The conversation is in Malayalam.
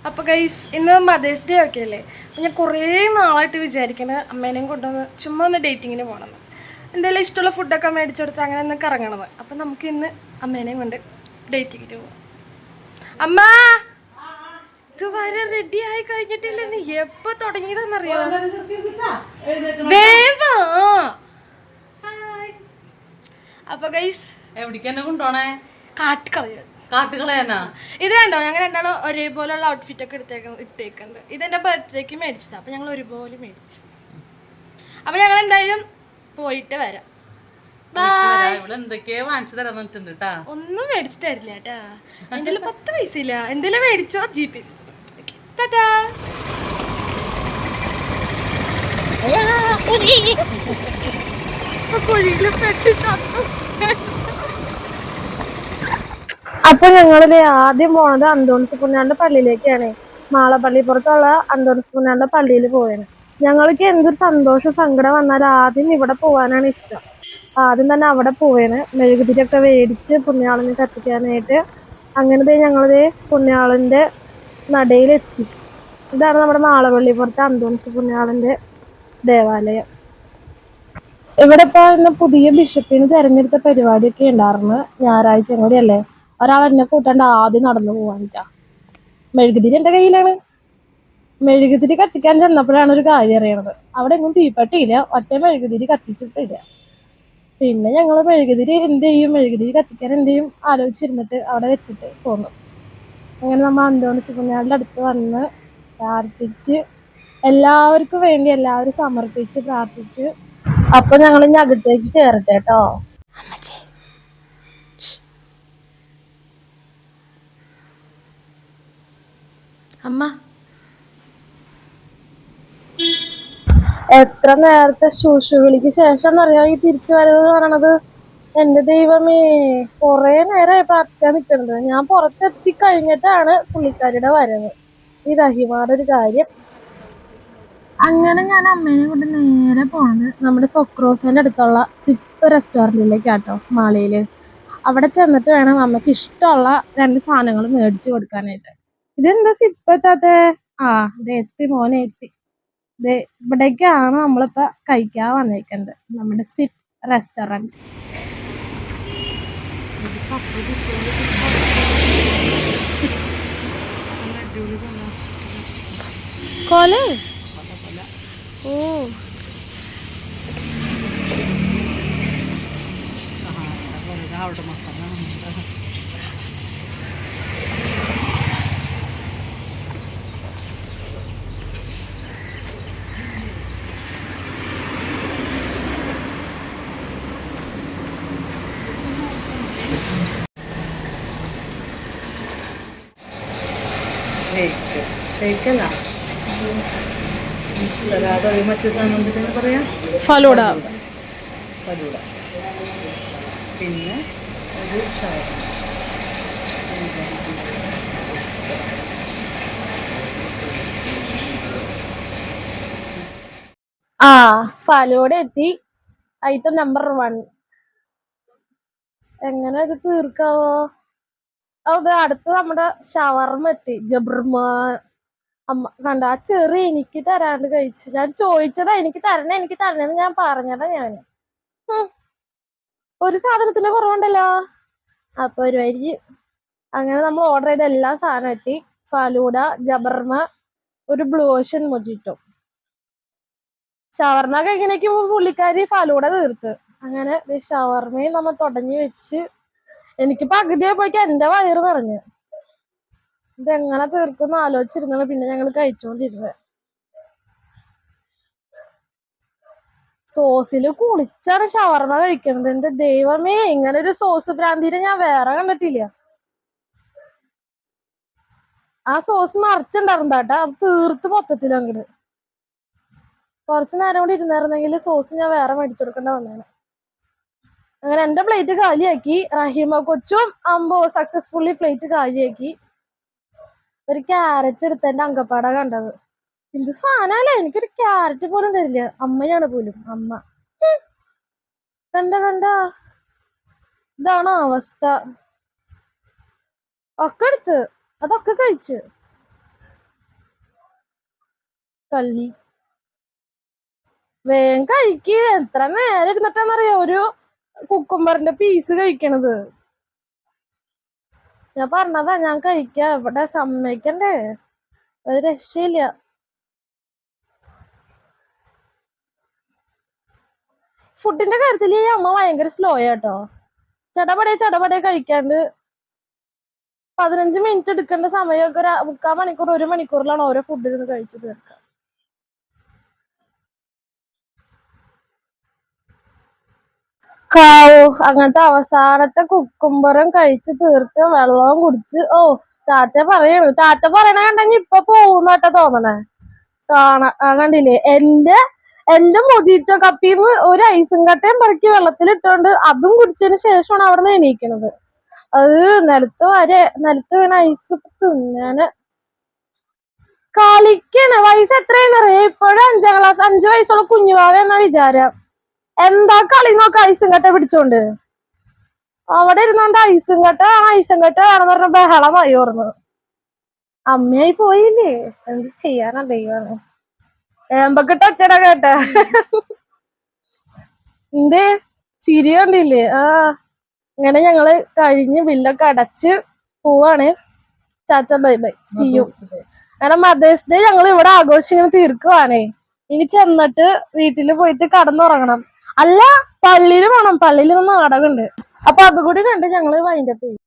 അപ്പോൾ ഗൈസ് ഇന്ന് മദേഴ്സ് ഡേ ഒക്കെ അല്ലേ. അപ്പോൾ ഞാൻ കുറേ നാളായിട്ട് വിചാരിക്കണത് അമ്മേനെയും കൊണ്ടുവന്ന് ചുമ്മാ ഒന്ന് ഡേറ്റിങ്ങിന് പോകണമെന്ന്. എന്തെങ്കിലും ഇഷ്ടമുള്ള ഫുഡൊക്കെ മേടിച്ചെടുത്ത് അങ്ങനെ ഒന്ന് കറങ്ങണമെന്ന്. അപ്പം നമുക്ക് ഇന്ന് അമ്മേനെയും കൊണ്ട് ഡേറ്റിങ്ങിന് പോകാം. അമ്മ ഇതുവരെ റെഡി ആയി കഴിഞ്ഞിട്ടില്ല. നീ എപ്പോൾ തുടങ്ങിയതെന്നറിയോ? വേവാ. അപ്പോൾ ഗൈസ് എവിടേക്കെന്നെ കൊണ്ടോണേ? കാട്ടിക്കളയാണ്. കാട്ടുകളയാനാ? ഇത് കണ്ടോ, ഞങ്ങൾ രണ്ടാളും ഒരേപോലെയുള്ള ഔട്ട്ഫിറ്റ് ഒക്കെ ഇട്ടേക്കുന്നത്. ഇതെന്റെ ബർത്ത്ഡേക്ക് മേടിച്ചതാണ്. അപ്പൊ ഞങ്ങൾ ഒരുപോലെ മേടിച്ചു. അപ്പൊ ഞങ്ങൾ എന്തായാലും പോയിട്ട് വരാം. എന്തൊക്കെയോ വാങ്ങിച്ചു തരാൻ കേട്ടാ. ഒന്നും മേടിച്ചു തരില്ല കേട്ടാ. എന്റെ 10 പൈസ ഇല്ല. എന്തെങ്കിലും മേടിച്ചോ GP. കുഴിയില് പെട്ടി ചത്തു. അപ്പൊ ഞങ്ങളിത് ആദ്യം പോണത് അന്തോണിസ് പുണ്യാളുടെ പള്ളിയിലേക്കാണ്. മാളപ്പള്ളിപ്പുറത്തുള്ള അന്തോണിസ് പുണ്യാളുടെ പള്ളിയിൽ പോയത്. ഞങ്ങൾക്ക് എന്തൊരു സന്തോഷം സങ്കടം വന്നാലും ആദ്യം ഇവിടെ പോകാനാണ് ഇഷ്ടം. ആദ്യം തന്നെ അവിടെ പോവേണ്. മെഴുകുതിരിയൊക്കെ മേടിച്ച് പുണ്യാളിനെ കത്തിക്കാനായിട്ട്. അങ്ങനത്തെ ഞങ്ങളിത് പുണ്യാളിന്റെ നടയിലെത്തി. ഇതാണ് നമ്മുടെ മാളപ്പള്ളിപ്പുറത്തെ അന്തോണിസ് പുണ്യാളിന്റെ ദേവാലയം. ഇവിടെ ഇപ്പൊ ഇന്ന് പുതിയ ബിഷപ്പിന് തെരഞ്ഞെടുത്ത പരിപാടിയൊക്കെ ഉണ്ടായിരുന്നു. ഞായറാഴ്ച കൂടി അല്ലേ. ഒരാൾ എന്നെ കൂട്ടാണ്ട് ആദ്യം നടന്നു പോവാനിട്ടാ. മെഴുകുതിരി എന്റെ കയ്യിലാണ്. മെഴുകുതിരി കത്തിക്കാൻ ചെന്നപ്പോഴാണ് ഒരു കാര്യം അറിയണത്. അവിടെ എങ്ങും തീപ്പെട്ടിയില്ല. ഒറ്റ മെഴുകുതിരി കത്തിച്ചിട്ടില്ല. പിന്നെ ഞങ്ങൾ മെഴുകുതിരി മെഴുകുതിരി കത്തിക്കാൻ എന്ത് ചെയ്യും ആലോചിച്ചിരുന്നിട്ട് അവിടെ വെച്ചിട്ട് പോന്നു. അങ്ങനെ നമ്മൾ അന്തോണിസ് പുണ്യാളുടെ അടുത്ത് വന്ന് പ്രാർത്ഥിച്ച് എല്ലാവർക്കും വേണ്ടി എല്ലാവരും സമർപ്പിച്ച് പ്രാർത്ഥിച്ച്. അപ്പൊ ഞങ്ങൾ ഇനി അകത്തേക്ക് കയറട്ടെ കേട്ടോ. അമ്മ എത്ര നേരത്തെ ശുശ്രൂഷയ്ക്ക് ശേഷം അറിയാം ഈ തിരിച്ചു വരവ് പറയണത്. എന്റെ ദൈവമേ, കൊറേ നേരമായി പ്രാർത്ഥിക്കാൻ നിൽക്കുന്നത്. ഞാൻ പുറത്തെത്തി കഴിഞ്ഞിട്ടാണ് പുള്ളിക്കാരിയുടെ വരവ്. ഈ റഹിമാടെ ഒരു കാര്യം. അങ്ങനെ ഞാൻ അമ്മേനെ കൊണ്ട് നേരെ പോണത് നമ്മുടെ സൊക്രോസിന്റെ അടുത്തുള്ള സിപ്പ് റെസ്റ്റോറന്റിലേക്കാട്ടോ, മാളിയില്. അവിടെ ചെന്നിട്ട് വേണം അമ്മയ്ക്ക് ഇഷ്ടമുള്ള 2 സാധനങ്ങൾ മേടിച്ചു കൊടുക്കാനായിട്ട്. ഇതെന്താ സിപ്പ് എത്താത്തെ? ഇത് എത്തി മോനെ എത്തി. ഇവിടേക്കാണ് നമ്മളിപ്പോ കഴിക്കാൻ വന്നേക്കുന്നത്, നമ്മുടെ സിപ്പ് റെസ്റ്റോറന്റ്. കോല് ഓ മറ്റു സാധനം പറയാ ഫലൂഡ. പിന്നെ ഒരു ഫലൂഡ എത്തി. Item number 1. എങ്ങനെ ഇത് തീർക്കാവോ? അത് അടുത്ത് നമ്മുടെ ഷവർമ എത്തി. ജബ്രമ. അമ്മ കണ്ട ആ ചെറിയ എനിക്ക് തരാണ്ട് കഴിച്ചു. ഞാൻ ചോദിച്ചതാ എനിക്ക് തരണേന്ന് ഞാൻ പറഞ്ഞതാ. ഞാന് ഒരു സാധനത്തിന്റെ കുറവുണ്ടല്ലോ. അപ്പൊ ഒരു വരി അങ്ങനെ നമ്മൾ ഓർഡർ ചെയ്ത എല്ലാ സാധനം എത്തി. ഫലൂഡ, ജബർമ, ഒരു ബ്ലൂ ഓഷ്യൻ മൊജിറ്റോ. ഷവർമ കഴിക്കണേക്ക് പുള്ളിക്കാരി ഫലൂഡ തീർത്ത്. അങ്ങനെ ഷവർമയും നമ്മൾ തുടങ്ങി വെച്ച്. എനിക്ക് പകുതിയായപ്പോഴേക്കും എന്റെ വയറ് നിറഞ്ഞു. ഇതെങ്ങനെ തീർക്കുന്ന ആലോചിച്ചിരുന്നത്. പിന്നെ ഞങ്ങൾ കഴിച്ചോണ്ടിരുന്നത്. സോസില് കുളിച്ചാണ് ഷവർമ കഴിക്കണത്. എന്റെ ദൈവമേ, ഇങ്ങനെ ഒരു സോസ് ഭ്രാന്തിനെ ഞാൻ വേറെ കണ്ടിട്ടില്ല. ആ സോസ് നിറച്ചുണ്ടായിരുന്നാട്ടാ. അത് തീർത്ത് മൊത്തത്തിൽ അങ്ങോട്ട്. കുറച്ചു നേരം കൂടി ഇരുന്നായിരുന്നെങ്കിൽ സോസ് ഞാൻ വേറെ മേടിച്ചു കൊടുക്കേണ്ട വന്നേനെ. അങ്ങനെ എന്റെ പ്ലേറ്റ് കാലിയാക്കി. റഹീമ കൊച്ചും അമ്പോ സക്സസ്ഫുള്ളി പ്ലേറ്റ് കാലിയാക്കി. ഒരു ക്യാരറ്റ് എടുത്തതിന്റെ അങ്കപ്പാട കണ്ടത്. എന്ത് സാധനല്ലേ, എനിക്കൊരു ക്യാരറ്റ് പോലും തരില്ല. അമ്മയാണ് പോലും അമ്മ. കണ്ട ഇതാണ് അവസ്ഥ. ഒക്കെ എടുത്ത് അതൊക്കെ കഴിച്ച്. കള്ളി വേഗം കഴിക്ക്. എത്ര നേരം ഇരുന്നിട്ടാന്നറിയോ ഒരു കുക്കുംബറിന്റെ പീസ് കഴിക്കണത്. ഞാൻ പറഞ്ഞതാ ഞാൻ കഴിക്കാം, ഇവിടെ സമ്മതിക്കണ്ടേ, ഒരു രക്ഷയില്ല. ഫുഡിന്റെ കാര്യത്തിൽ ഈ അമ്മ ഭയങ്കര സ്ലോ ആട്ടോ. ചടപടേ കഴിക്കാണ്ട് 15 മിനിറ്റ് എടുക്കേണ്ട സമയമൊക്കെ 3/4 മണിക്കൂർ 1 മണിക്കൂറിലാണ് ഓരോ ഫുഡ് ഇരുന്ന് കഴിച്ചു തീർക്കുക. കാവോ അങ്ങനത്തെ അവസാനത്തെ കുക്കുംബറും കഴിച്ച് തീർത്ത് വെള്ളവും കുടിച്ച് ടാറ്റ പറയണ കണ്ടെങ്കിൽ ഇപ്പൊ പോകുന്നോട്ടെ തോന്നണേ. കണ്ടില്ലേ, എന്റെ മൊജീറ്റോ കപ്പിന്ന് ഒരു ഐസും കട്ടയും പറക്കി വെള്ളത്തിലിട്ടോണ്ട് അതും കുടിച്ചതിന് ശേഷമാണ് അവിടെ നിന്ന് എണീക്കണത്. അത് നിലത്ത് വീണ ഐസ് തിന്നാന് കളിക്കണ്. വയസ്സ് എത്രയെന്നറിയ, ഇപ്പോഴും 5 ക്ലാസ് 5 വയസ്സുള്ള കുഞ്ഞുവാവ എന്ന വിചാരം. എന്താ കളി നോക്ക, ഐസും കട്ട പിടിച്ചോണ്ട് അവിടെ ഇരുന്നോണ്ട് ഐസും കട്ട വേണമെന്ന് പറഞ്ഞ ബഹളമായി ഓർന്നു. അമ്മയായി പോയില്ലേ, എന്ത് ചെയ്യാനാ ദൈവമാണ്. ഏമ്പക്കിട്ട് ഒച്ചട കേട്ട എന്തേ ചിരി കണ്ടില്ലേ. ഇങ്ങനെ ഞങ്ങള് കഴിഞ്ഞ് ബില്ലൊക്കെ അടച്ച് പോവാണ്. ചാച്ച ബൈ ബൈ സി യു. കാരണം മദേഴ്സ് ഡേ ഞങ്ങൾ ഇവിടെ ആഘോഷിങ്ങനെ തീർക്കുവാണേ. ഇനി ചെന്നിട്ട് വീട്ടില് പോയിട്ട് കടന്നുറങ്ങണം. അല്ല, പള്ളിയിൽ പോണം, പള്ളിയിൽ നിന്ന് നാടകമുണ്ട്. അപ്പൊ അതുകൂടി കണ്ട് ഞങ്ങള് വൈൻഡപ്പ് ചെയ്യും.